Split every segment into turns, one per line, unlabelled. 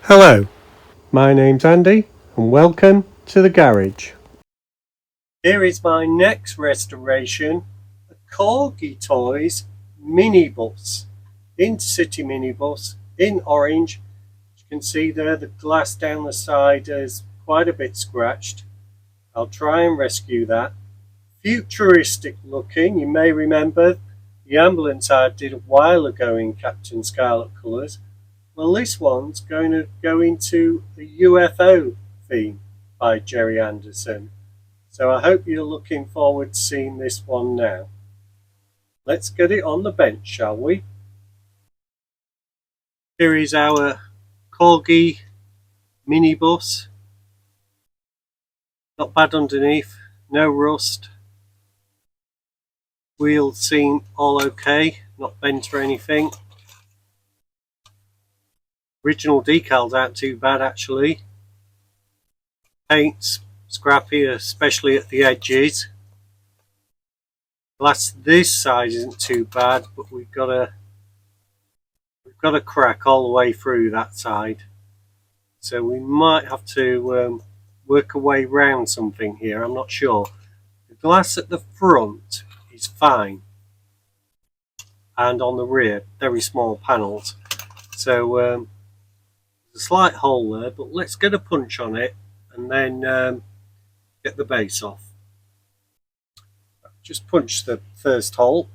Hello, my name's Andy and welcome to the garage. Here is my next restoration, a Corgi Toys minibus, intercity minibus in orange. As you can see there, the glass down the side is quite a bit scratched. I'll try and rescue that. Futuristic looking, you may remember the ambulance I did a while ago in Captain Scarlet colours. Well, this one's going to go into the UFO theme by Gerry Anderson. So I hope you're looking forward to seeing this one now. Let's get it on the bench, shall we? Here is our Corgi minibus. Not bad underneath, no rust. Wheels seem all okay, not bent or anything. Original decals aren't too bad actually. Paint's scrappy, especially at the edges. Glass this side isn't too bad, but we've got a crack all the way through that side. So we might have to work a way round something here, I'm not sure. The glass at the front is fine. And on the rear, very small panels. So there's a slight hole there, but let's get a punch on it and then get the base off. Just punch the first hole.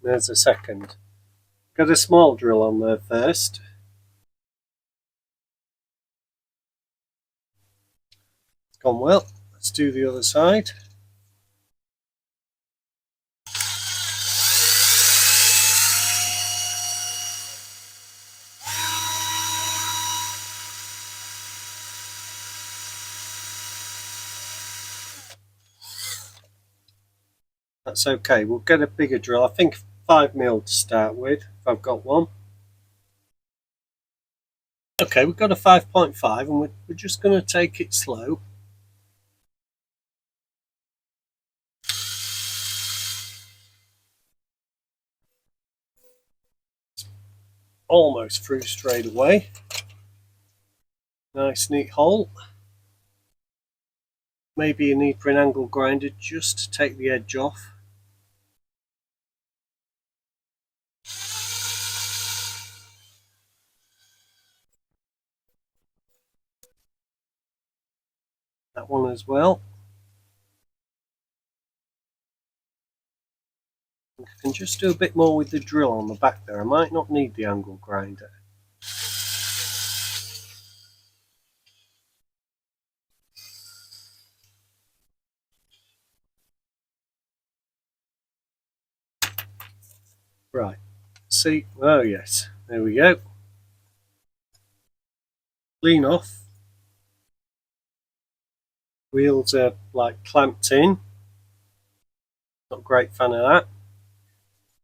There's a second. Got a small drill on there first. It's gone well. Let's do the other side. That's okay, we'll get a bigger drill. I think 5mm to start with, if I've got one. Okay, we've got a 5.5 and we're just going to take it slow. Almost through straight away. Nice neat hole. Maybe you need for an angle grinder just to take the edge off. That one as well. I can just do a bit more with the drill on the back there. I might not need the angle grinder. Right, see, oh yes, there we go. Clean off. Wheels are like clamped in. Not a great fan of that.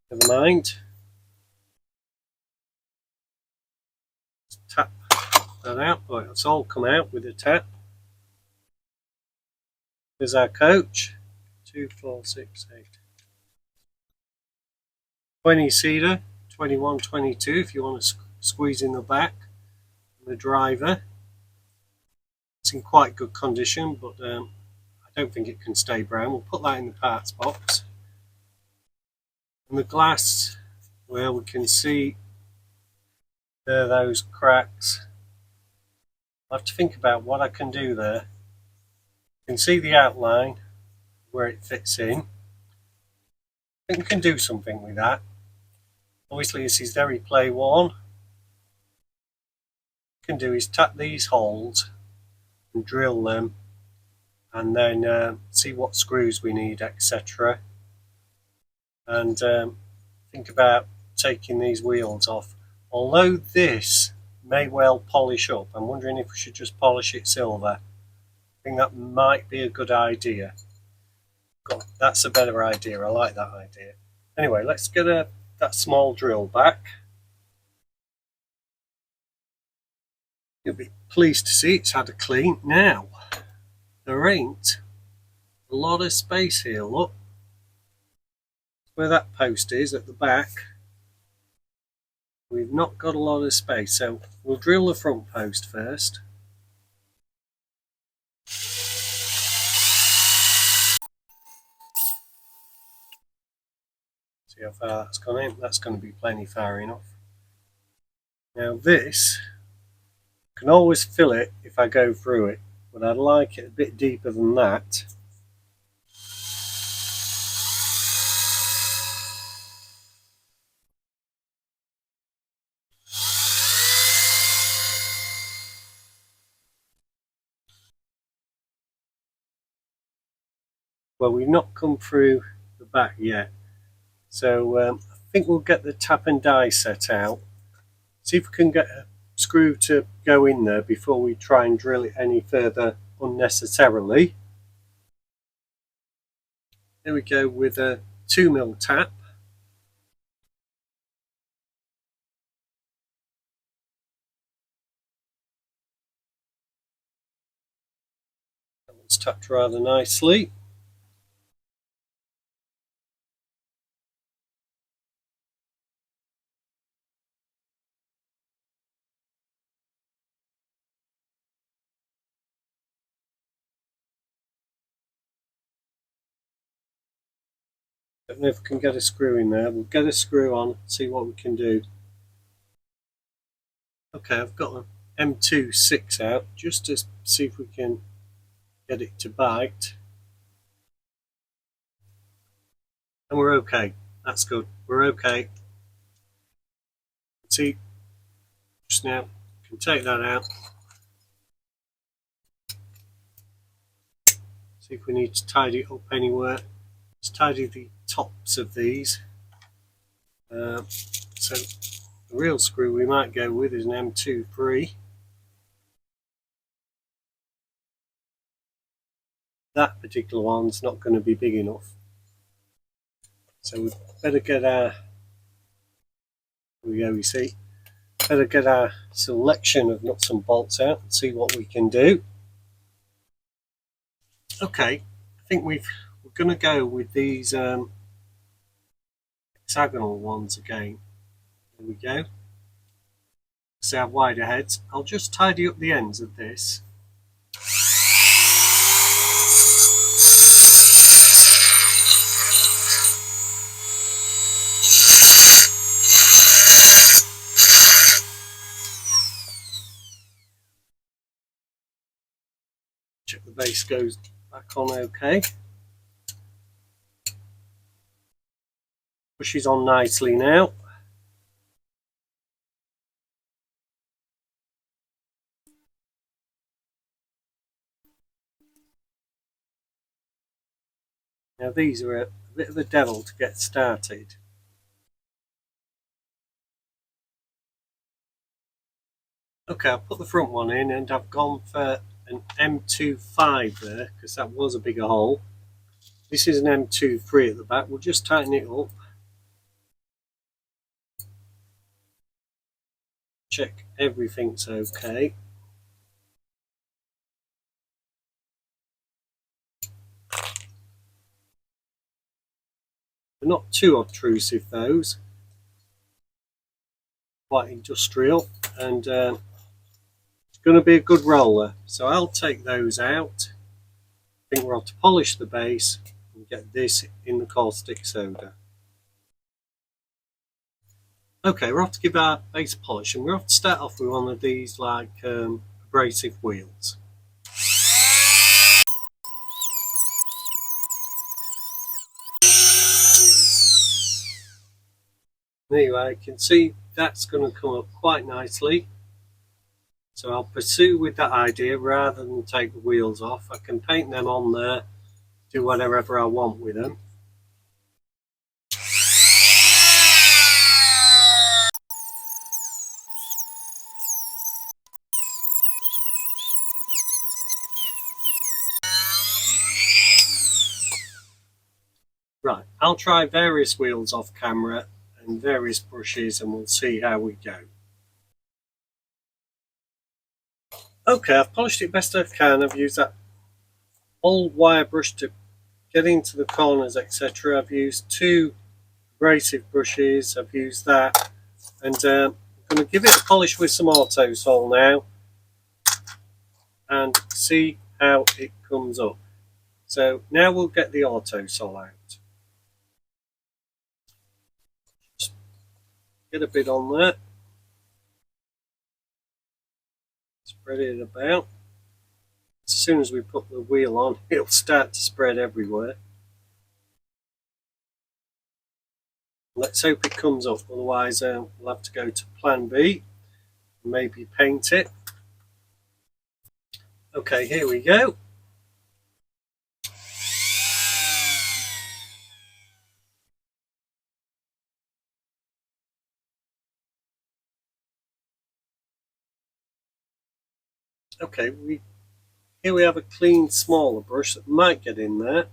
Never mind. Tap that out. Right, it's all come out with a tap. There's our coach. 2, 4, 6, 8. 20 seater, 21, 22 if you want to squeeze in the back. The driver. It's in quite good condition, but I don't think it can stay brown. We'll put that in the parts box. And the glass, well, we can see there those cracks. I have to think about what I can do there. You can see the outline where it fits in. I think we can do something with that. Obviously this is very play worn. What we can do is tap these holes and drill them and then see what screws we need, etc. And think about taking these wheels off. Although this may well polish up, I'm wondering if we should just polish it silver. I think that might be a good idea. God, that's a better idea, I like that idea. Anyway, let's get that small drill back. You'll be pleased to see it's had a clean. Now, there ain't a lot of space here, look. Where that post is at the back, We've not got a lot of space, so we'll drill the front post first. See how far that's gone in. That's going to be plenty far enough. Now this, I can always fill it if I go through it, but I'd like it a bit deeper than that. Well, we've not come through the back yet, so I think we'll get the tap and die set out, see if we can get a screw to go in there before we try and drill it any further unnecessarily. There we go with a 2mm tap. That one's tapped rather nicely. Don't know if we can get a screw in there. We'll get a screw on, see what we can do. Okay, I've got an M26 out just to see if we can get it to bite. And we're okay. That's good. We're okay. See, just now, can take that out. See if we need to tidy it up anywhere. Let's tidy the tops of these. So the real screw we might go with is an M23. That particular one's not going to be big enough. So we better get our, here we go, we see, better get our selection of nuts and bolts out and see what we can do. Okay, I think we're going to go with these hexagonal ones again. There we go. See our wider heads. I'll just tidy up the ends of this. Check the base goes back on okay. Pushes on nicely now. Now these are a bit of a devil to get started. Okay, I'll put the front one in and I've gone for an M25 there because that was a bigger hole. This is an M23 at the back. We'll just tighten it up. Check everything's okay. They're not too obtrusive, those. Quite industrial, and it's going to be a good roller. So I'll take those out. I think we'll have to polish the base and get this in the caustic soda. Okay, we'll have to give our base a polish, and we'll have to start off with one of these like abrasive wheels. Anyway, you can see that's going to come up quite nicely. So I'll pursue with that idea rather than take the wheels off. I can paint them on there, do whatever I want with them. Right, I'll try various wheels off camera and various brushes and we'll see how we go. Okay, I've polished it best I can. I've used that old wire brush to get into the corners, etc. I've used two abrasive brushes, I've used that, and going to give it a polish with some auto sol now and see how it comes up. So now we'll get the auto sol out. Just get a bit on there. Spread it about. As soon as we put the wheel on, it'll start to spread everywhere. Let's hope it comes up, otherwise we'll have to go to plan B and maybe paint it. Okay, here we go. Okay, here we have a clean smaller brush that might get in there.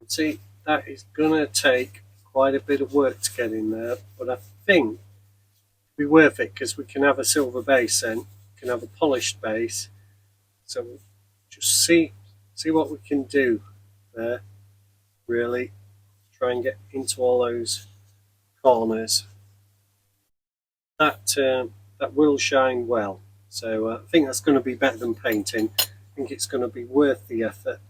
See, that is gonna take quite a bit of work to get in there, but I think it'll be worth it because we can have a silver base then, we can have a polished base. So we'll just see what we can do there, really. Try and get into all those corners. That will shine well. So I think that's going to be better than painting. I think it's going to be worth the effort.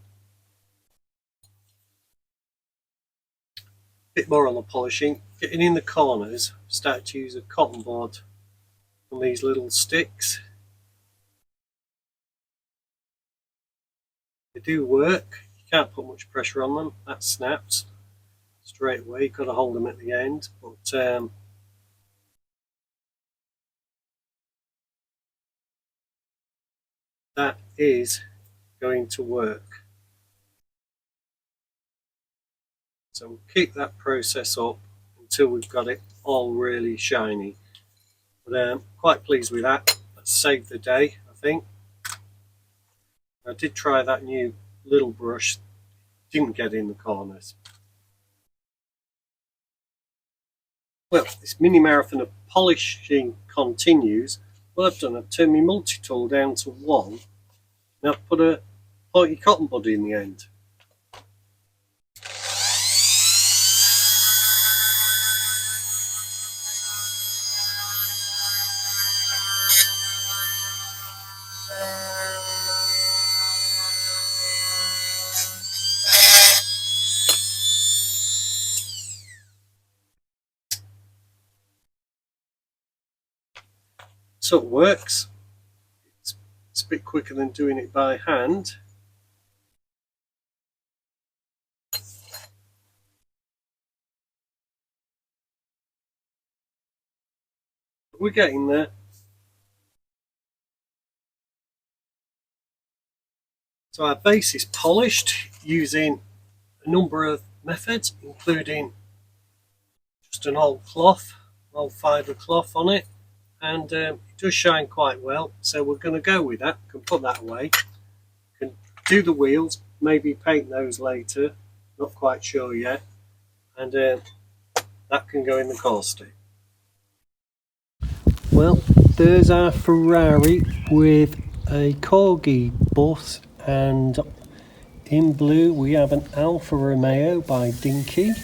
Bit more on the polishing. Getting in the corners, start to use a cotton board on these little sticks. They do work. You can't put much pressure on them. That snaps straight away. You've got to hold them at the end, but that is going to work. So we'll keep that process up until we've got it all really shiny. But I'm quite pleased with that. That saved the day, I think. I did try that new little brush. Didn't get in the corners. Well, this mini marathon of polishing continues. What I've done, I've turned my multi-tool down to 1 and I've put a pointy cotton bud in the end. So it works. It's a bit quicker than doing it by hand. But we're getting there. So our base is polished using a number of methods, including just an old cloth, old fibre cloth on it, and it does shine quite well. So we're going to go with that. Can put that away. Can do the wheels, maybe paint those later. Not quite sure yet. And that can go in the caustic. Well, there's our Ferrari with a Corgi bus, and in blue we have an Alfa Romeo by Dinky.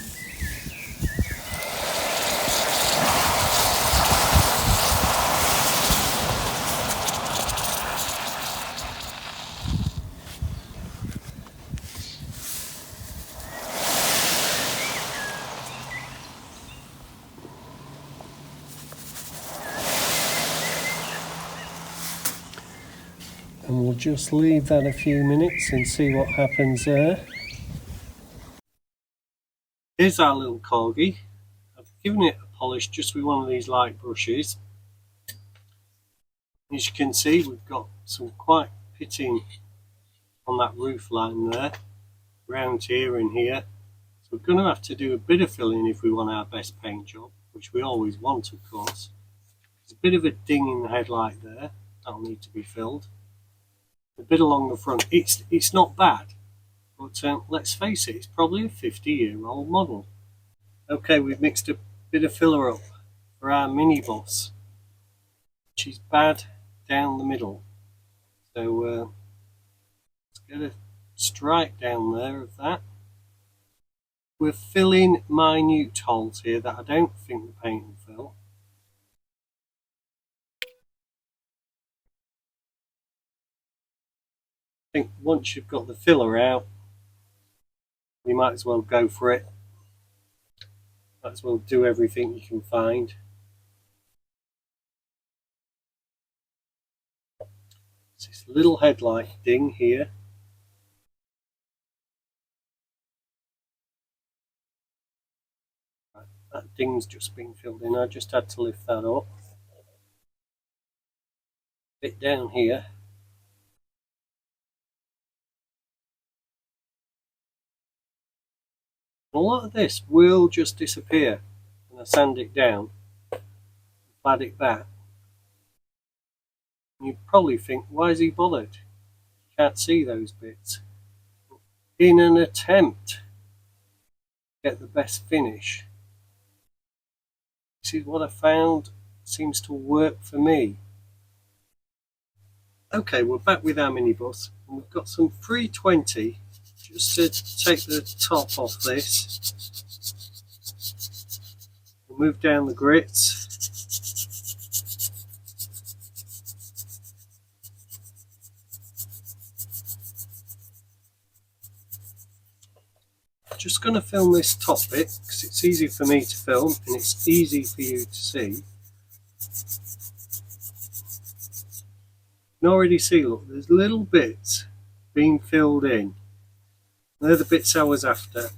And we'll just leave that a few minutes and see what happens there. Here's our little Corgi. I've given it a polish just with one of these light brushes. As you can see, we've got some quite pitting on that roof line there, round here and here. So we're going to have to do a bit of filling if we want our best paint job, which we always want, of course. There's a bit of a ding in the headlight there, that'll need to be filled. A bit along the front, it's not bad, but let's face it, it's probably a 50-year-old model. Okay, we've mixed a bit of filler up for our minibus, which is bad down the middle. So let's get a stripe down there of that. We're filling minute holes here that I don't think the paint will fill. I think once you've got the filler out, you might as well go for it. Might as well do everything you can find. It's this little headlight ding here. That ding's just been filled in. I just had to lift that up. Bit down here. A lot of this will just disappear when I sand it down, clad it back. And you probably think, why is he bothered? Can't see those bits. In an attempt to get the best finish, this is what I found seems to work for me. Okay, we're back with our minibus, and we've got some 320 just to take the top off this. We'll move down the grits. Just going to film this top bit because it's easy for me to film and it's easy for you to see. You can already see, look, there's little bits being filled in. They're the bits I was after. And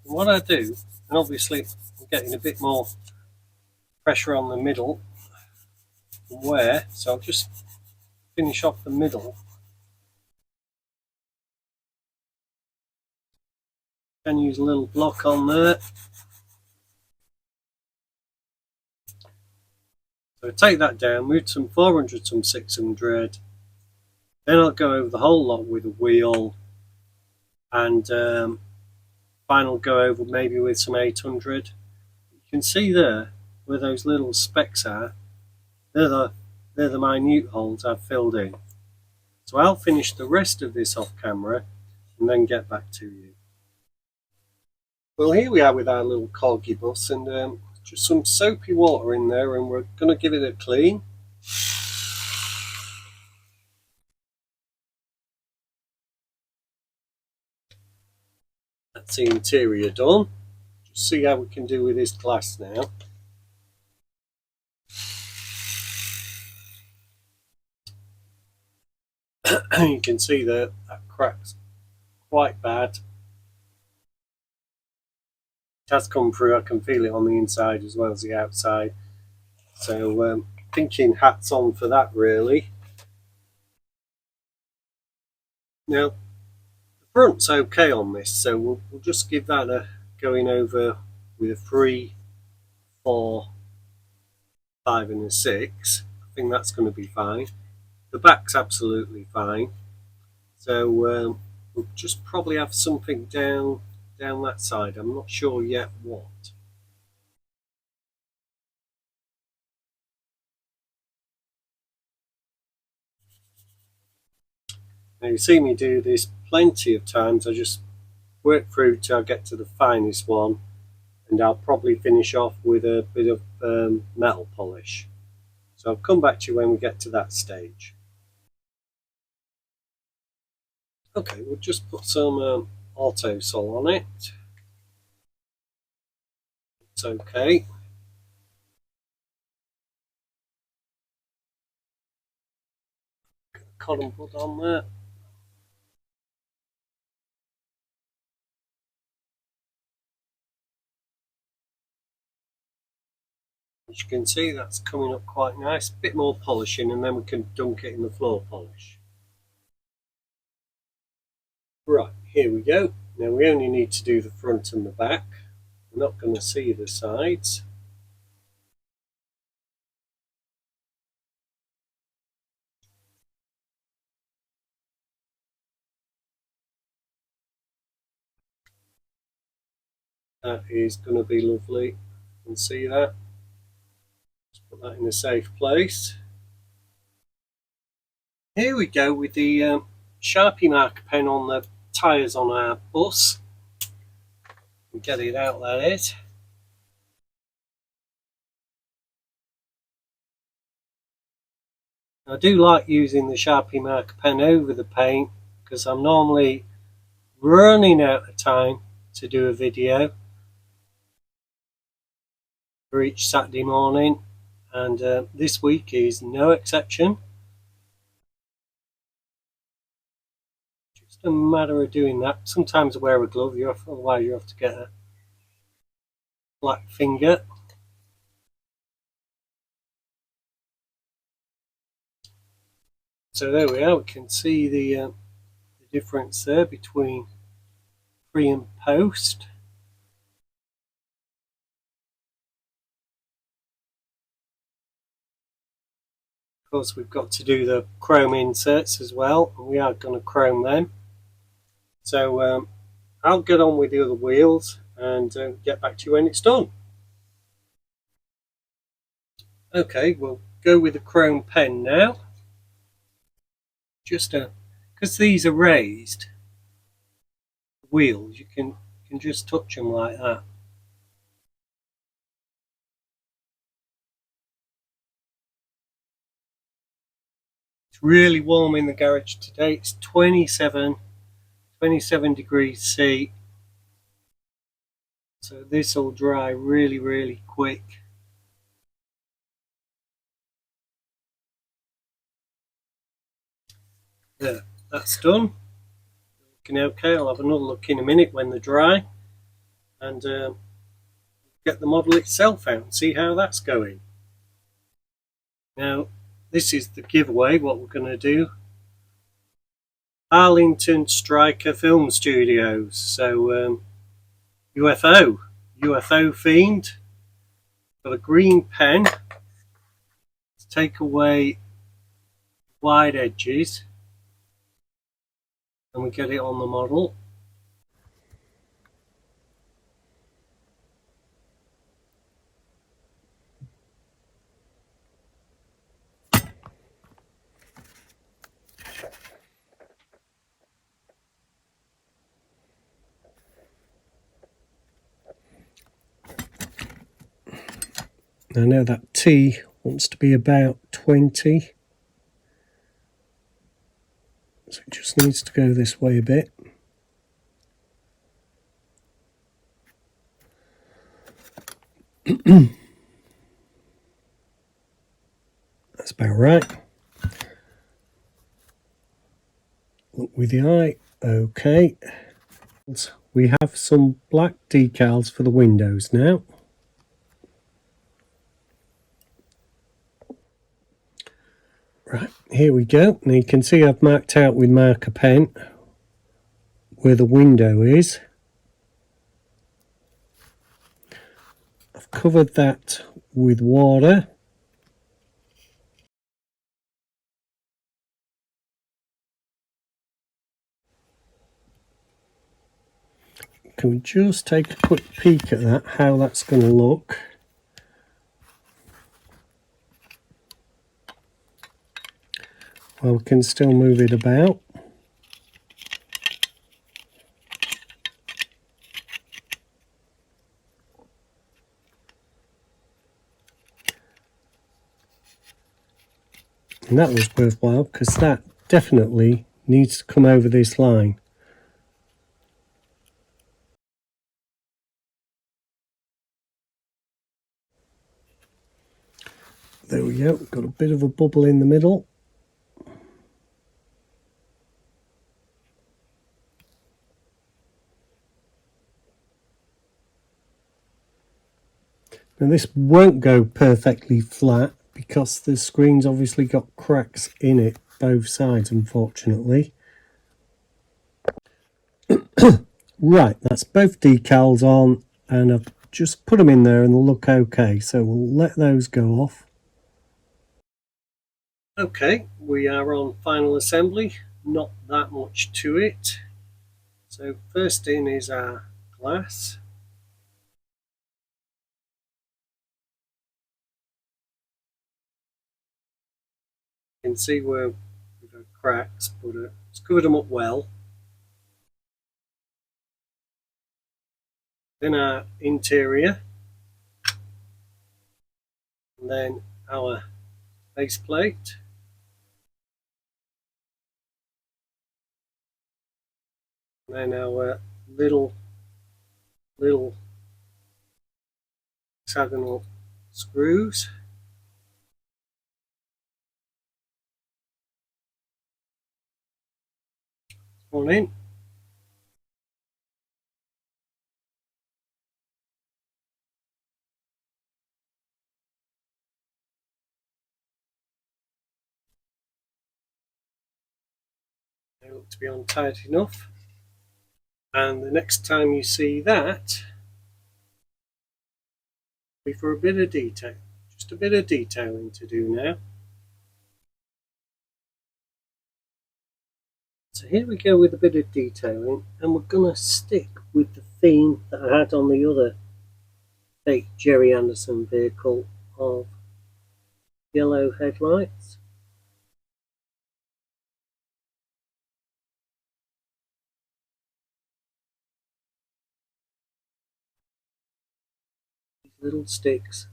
what I do, and obviously I'm getting a bit more pressure on the middle and wear, so I'll just finish off the middle. Can use a little block on there. So take that down, move some 400, some 600. Then I'll go over the whole lot with a wheel, and final go over maybe with some 800. You can see there where those little specks are. They're the minute holes I've filled in. So I'll finish the rest of this off camera and then get back to you. Well, here we are with our little Corgi bus, and just some soapy water in there, and we're going to give it a clean. That's the interior done. Just see how we can do with this glass now. You can see that crack's quite bad. It has come through, I can feel it on the inside as well as the outside. So thinking hats on for that really. Now the front's okay on this, so we'll just give that a going over with a 3, 4, 5 and a 6. I think that's going to be fine. The back's absolutely fine. So we'll just probably have something down that side. I'm not sure yet what. Now you see me do this plenty of times. I just work through till I get to the finest one, and I'll probably finish off with a bit of metal polish. So I'll come back to you when we get to that stage. Okay, we'll just put some auto sol on it. It's okay. Cotton bud on there. As you can see, that's coming up quite nice. A bit more polishing, and then we can dunk it in the floor polish. Right, here we go. Now we only need to do the front and the back. We're not going to see the sides. That is going to be lovely. You can see that. Let's put that in a safe place. Here we go with the Sharpie marker pen on the tyres on our bus. Get it out, that is. I do like using the Sharpie marker pen over the paint because I'm normally running out of time to do a video for each Saturday morning, and this week is no exception. Just a matter of doing that. Sometimes I wear a glove, otherwise you have to get a black finger. So there we are, we can see the difference there between pre and post. Of course, we've got to do the chrome inserts as well, and we are going to chrome them. So I'll get on with the other wheels and get back to you when it's done. Okay, we'll go with the chrome pen now. Just because these are raised wheels, you can just touch them like that. It's really warm in the garage today. It's 27 degrees C. So this will dry really quick. There, that's done. Looking okay. I'll have another look in a minute when they're dry, and get the model itself out and see how that's going. Now, this is the giveaway, what we're going to do. Harrington Straker Film Studios. So UFO themed. Got a green pen to take away wide edges, and we get it on the model. I know that T wants to be about 20, so it just needs to go this way a bit. That's about right. Look with the eye. Okay. We have some black decals for the windows now. Right, here we go. Now you can see I've marked out with marker pen where the window is. I've covered that with water. Can we just take a quick peek at that, how that's going to look? Well, we can still move it about. And that was worthwhile because that definitely needs to come over this line. There we go, got a bit of a bubble in the middle. Now this won't go perfectly flat because the screen's obviously got cracks in it, both sides, unfortunately. Right, that's both decals on, and I've just put them in there and they'll look okay, so we'll let those go off. Okay, we are on final assembly, not that much to it. So first in is our glass. can see where we've had cracks, but it's covered them up well. Then our interior, and then our base plate. And then our little hexagonal screws. On in. They look to be on tight enough. And the next time you see that, be for a bit of detail. Just a bit of detailing to do now. So here we go with a bit of detailing, and we're going to stick with the theme that I had on the other fake Gerry Anderson vehicle of yellow headlights. These little sticks,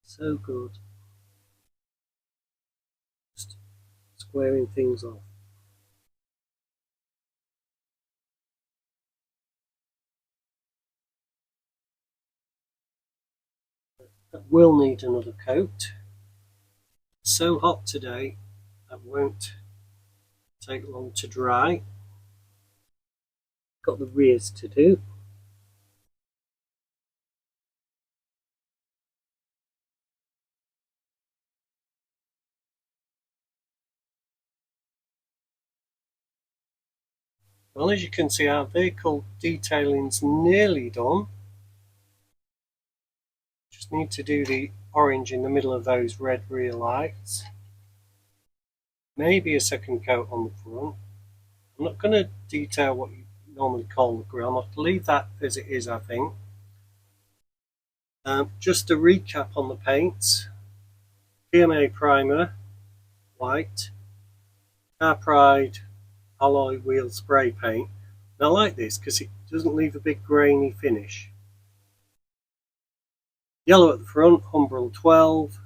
so good. Just squaring things off. That will need another coat. It's so hot today that won't take long to dry. Got the rears to do. Well, as you can see, our vehicle detailing's nearly done. Just need to do the orange in the middle of those red rear lights. Maybe a second coat on the front. I'm not going to detail what you normally call the grille. I'm going to leave that as it is, I think. Just a recap on the paints. PMA primer, white. Car Pride alloy wheel spray paint. And I like this because it doesn't leave a big grainy finish. Yellow at the front, Umbral 12,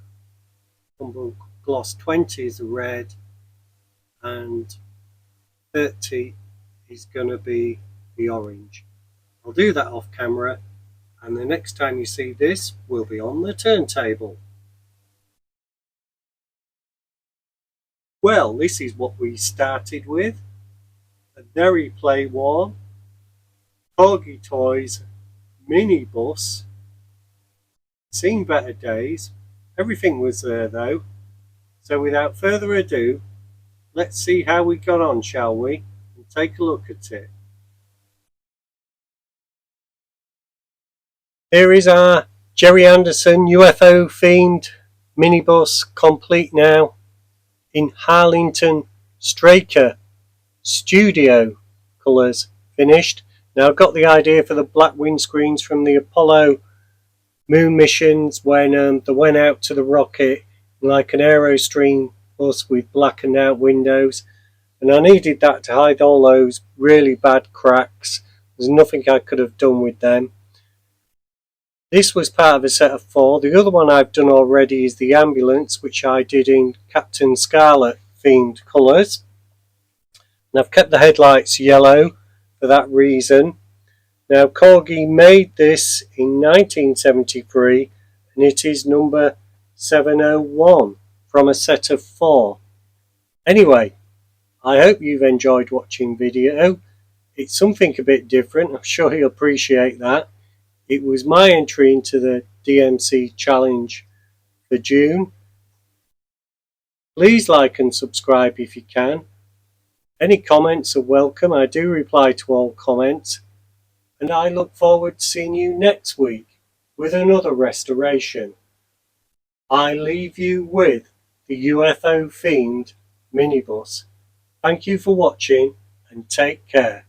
Umbral Gloss 20 is the red, and 30 is going to be the orange. I'll do that off camera, and the next time you see this will be on the turntable. Well, this is what we started with. A very play-worn Corgi Toys minibus. Seen better days. Everything was there though. So without further ado, let's see how we got on, shall we? And take a look at it. Here is our Gerry Anderson UFO themed minibus, complete now in Harrington Straker Studio colours, finished. Now I've got the idea for the black windscreens from the Apollo moon missions when they went out to the rocket like an Aerostream bus with blackened out windows, and I needed that to hide all those really bad cracks. There's nothing I could have done with them. This was part of a set of 4. The other one I've done already is the ambulance, which I did in Captain Scarlet themed colours. And I've kept the headlights yellow for that reason. Now Corgi made this in 1973 and it is number 701 from a set of 4. Anyway, I hope you've enjoyed watching video. It's something a bit different, I'm sure you'll appreciate that. It was my entry into the DMC challenge for June. Please like and subscribe if you can. Any comments are welcome. I do reply to all comments. And I look forward to seeing you next week with another restoration. I leave you with the UFO themed minibus. Thank you for watching and take care.